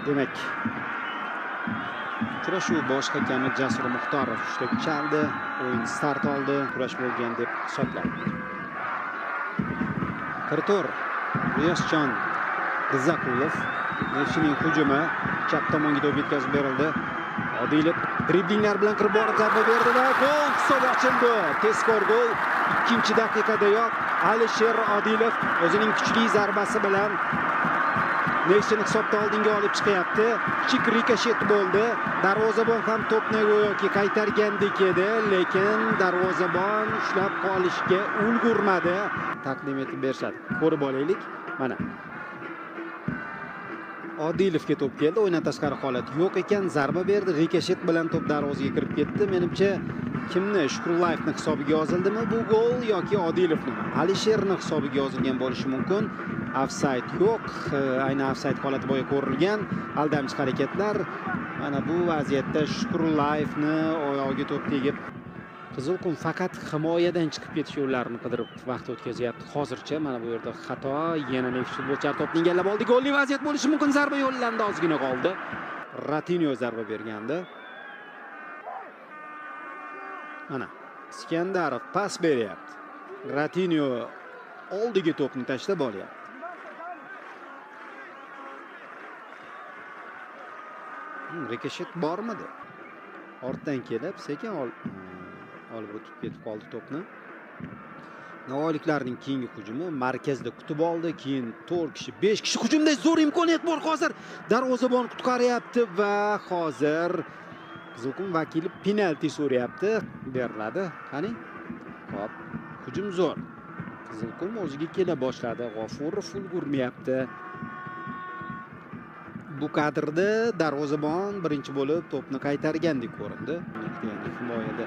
Demak, uchrashuv bosh hakami Jasur Muxtorov hushtak chaldi. O'yin start oldi. Kurash bo'lgan deb hisobladi. Kiritor Riyosjon Rizaqulov Nefchining hujumi chap tomonga to'p yetkazib berildi. Odilov driblinglar bilan kirib borib zarba berdi va gol hisob ochildi. Tezkor gol 2-daqiqadayoq Alisher Odilov o'zining kuchli zarbasi bilan Nefchini hisobda oldinga olib chiqyapti. Kichik rikoshet bo'ldi. Darvozabon ham to'pni go'yoki qaytargandek edi, lekin darvozabon ushlab qolishga ulgurmadi. Taqdim etib berishadi. Ko'rib olaylik. Mana Odilovga to'p keldi. O'yindan tashqari holat yo'q ekan. Zarba berdi. Rikoshet bilan to'p darvozaga kirib ketdi. Menimcha kimni Shukurlayevning hisobiga yozildimi bu gol yoki Odilovning? Alisherning hisobiga yozilgan bo'lishi mumkin. Offside yo'q. Ayni offside holati bo'yi ko'rilgan. Aldamchi harakatlar. Mana bu vaziyatda Shukurlayevni oyog'iga to'p tegib, Qizilqum faqat himoyadan chiqib ketish yo'llarini qidirib vaqt o'tkazyapti. Hozircha mana bu yerda xato. Yana Neft futbolchilar to'pni egallab oldi. Golli vaziyat bo'lishi mumkin. Zarba yo'llandi, ozgina qoldi. Ratinyo zarba bergandi. Mana Iskandarov pas beryapti. Ratinyo oldiga to'pni tashlab olyapti. Rikoshet bormidi? Ortdan kelib, sekin olib o'tib ketib qoldi to'pni. Navoiyliklarning keyingi hujumi markazda kutib oldi. Keyin 4 kishi, 5 kishi hujumda zo'r imkoniyat bor hozir. Darvozabon qutqaryapti va hozir Qizilqum vakili penalti so'rayapti. Beriladi. Qani? Hop, hujum zo'r. Qizilqum o'ziga kela boshladi. G'ofurov ulgurmayapti. Bu kadrda darvozabon birinchi bo'lib to'pni qaytargandek ko'rindi. Ya'ni himoyada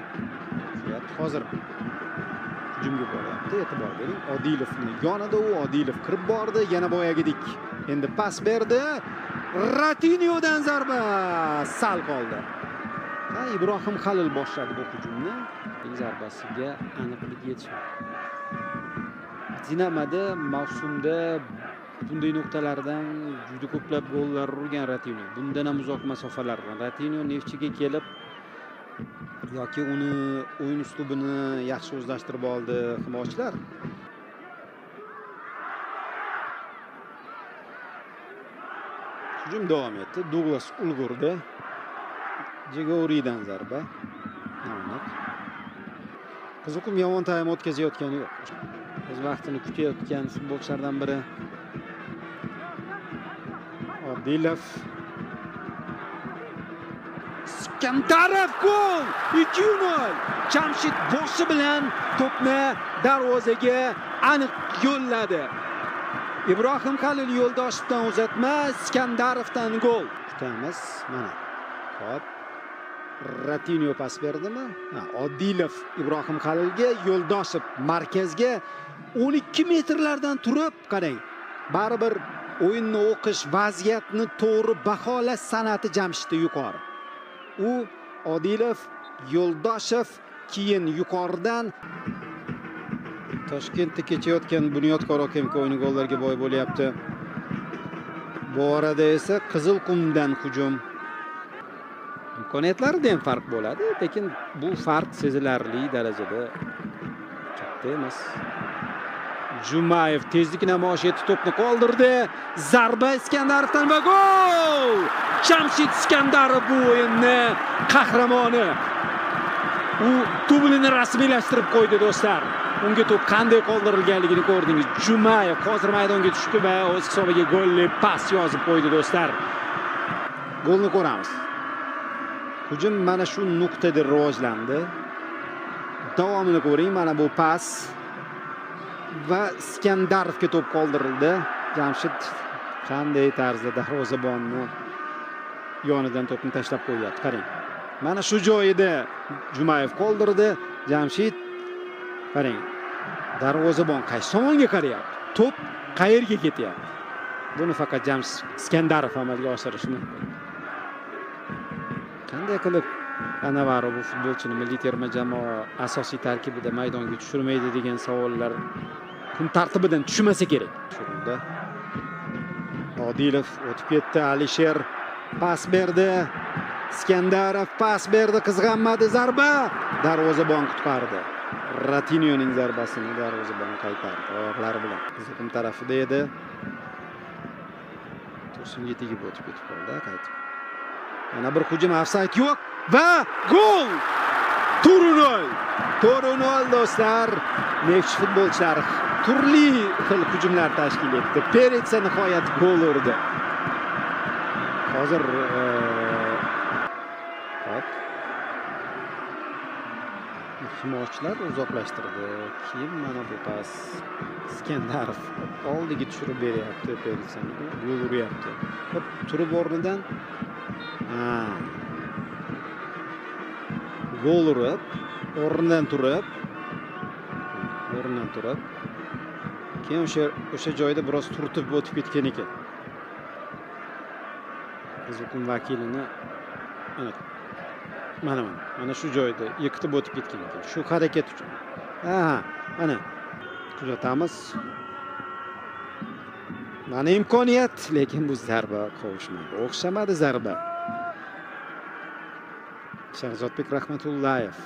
hozir hujumga boryapti. E'tibor bering. Odilovning yonida u Odilov kirib bordi. Yana boyagidek. Endi pas berdi. Ratinyodan zarba sal qoldi. Ibrohim Halil boshladi bu hujumni. Zarbasiga aniqlik yetishmadi. Dinamada mavsumda bunday nuqtalardan juda ko'plab gollar urgan Ratinyo. Bundan ham uzoq masofalardan Ratinyo Neftchiga kelib yoki uni o'yin uslubini yaxshi o'zlashtirib oldi himoyachilar. Hujum davom etdi. Douglas ulgurdi. Jegoridan zarba. Qizilqum yomon taym o'tkazayotgani yo'q. O'z vaqtini kutayotgan futbolchilardan biri Odilov. Iskandarov gol! 2-0. Jamshid boshi bilan to'pni darvozaga aniq yo'lladi. Ibrohim Halil yo'ldoshdan uzatma, Iskandarovdan gol. Kutamiz. Mana. Hop. Ratinyo pas berdimi? Odilov Ibrohim Halilga, Yo'ldoshev markazga 12 metrlardan turib qarang. Baribir o'yinni o'qish, vaziyatni to'g'ri baholash san'ati Jamshidda yuqori. U Odilov, Yo'ldoshev keyin yuqoridan Toshkentda kechayotgan Bunyodkor Okamka o'yini gollarga boy bo'lyapti. Bu orada esa Qizilqumdan hujum. Imkoniyatlarida ham farq bo'ladi, lekin bu farq sezilarli darajada katta emas. Jumayev tezlik namoyish etib to'pni qoldirdi. Zarba Iskandarovdan va gol! Jamshid Iskandarov bu o'yinni qahramoni. U dublini rasmiylashtirib qo'ydi do'stlar. Unga to'p qanday qoldirilganligini ko'rdingiz. Jumayev hozir maydonga tushdi va o'z hisobiga golli pas yozib qo'ydi do'stlar. Golni ko'ramiz. Hujum mana shu nuqtada rivojlandi. Davomini ko'ring, mana bu pas va Iskandarovga to'p qoldirildi. Jamshid qanday tarzda darvozabonni yonidan to'pni tashlab qo'yapti. Qarang. Mana shu joyida Jumayev qoldirdi. Jamshid qarang. Darvozabon qaysi tomonga qarayapti? To'p qayerga ketyapti? Buni faqat Jamshid Iskandarov amalga oshirishi mumkin. Qanday qilib Navarro bu futbolchini milliy terma jamoa asosiy tarkibida maydonga tushirmaydi degan savollar kun tartibidan tushmasa kerak. Shunda Odilov o'tib ketdi. Alisher pas berdi. Iskandarov pas berdi, qizg'anmadi, zarba. Darvozabon qutqardi. Ratinyoning zarbasini darvozabon qaytardi oyoqlari bilan. Qizg'im tarafida edi. To'singa tegib o'tib ketib qoldi, qaytib. Yana bir hujum, ofsayd yo'q va gol! 4-0 do'stlar. Neftchi futbolchilari turli xil hujumlar tashkil etdi. Peretsa nihoyat gol urdi. Hozir himoyachilar uzoqlashtirdi. Keyin mana bu pas Iskandarov oldiga tushirib beryapti Peretsani. Gol uryapti. Hop, turib o'rnidan gol urib, o'rnidan turib keyin o'sha joyda biroz turtib o'tib ketgan ekan. Qizilqum vakilini mana shu joyda yiqitib o'tib ketgan ekan. Shu harakat uchun. Mana kuzatamiz. Mana imkoniyat, lekin bu zarba qovushmadi. O'xshamadi zarba. Shahzodbek Rahmatullayev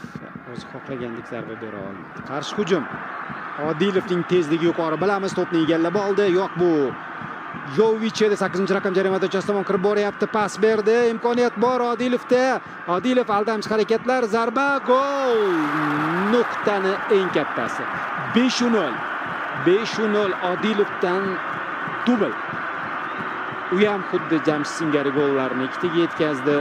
o'zi xohlagandek zarba bera olmadi. Qarshi hujum. Odilovning tezligi yuqori. Bilamiz, to'pni egallab oldi. Yo'q, bu Yovich edi, 8-raqam jarima dochasi tomon kirib boryapti. Pas berdi. Imkoniyat bor Odilovda. Odilov aldamchi harakatlar, zarba, gol! Nuqtani eng kattasi. 5-0. Odilovdan dubl. U ham xuddi Jamshid singari gollarni ikkitaga yetkazdi.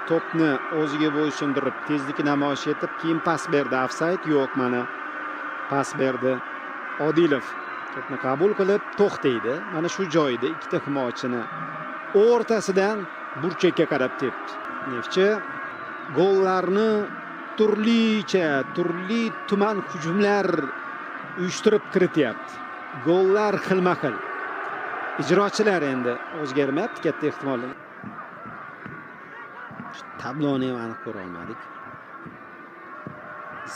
To'pni o'ziga bo'ysundirib, tezlikni namoyish etib, keyin pas berdi. Ofsayd yo'q, mana pas berdi. Odilov to'pni qabul qilib to'xtaydi. Mana shu joyda ikkita himoyachini o'rtasidan burchakka qarab tepdi. Neftchi gollarni turli tuman hujumlar uyushtirib kirityapti. Gollar xilma-xil. Ijrochilar endi o'zgarmayapti katta ehtimol. Tabloni ham aniq ko'ra olmadik.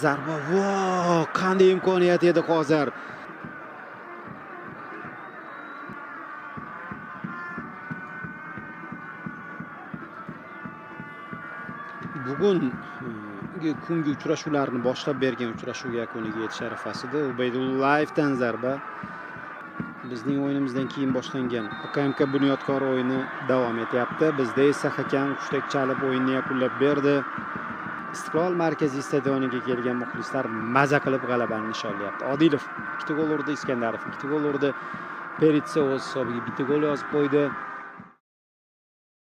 Zarba, qanday imkoniyat edi hozir. Bugungi kungi uchrashuvlarni boshlab bergan uchrashuv yakuniga yetish arafasida Ubaydullayevdan zarba. Bizning o'yinimizdan keyin boshlangan PKMK Bunyodkor o'yini davom etyapti. Bizda esa hakam hushtak chalib o'yinni yakunlab berdi. Istiqlol markaziy stadioniga kelgan muxlislar maza qilib g'alabani nishonlayapti. Odilov 2 gol urdi, Iskandarov 2 gol urdi. Peretsa o'z hisobiga bitta gol yozib qo'ydi.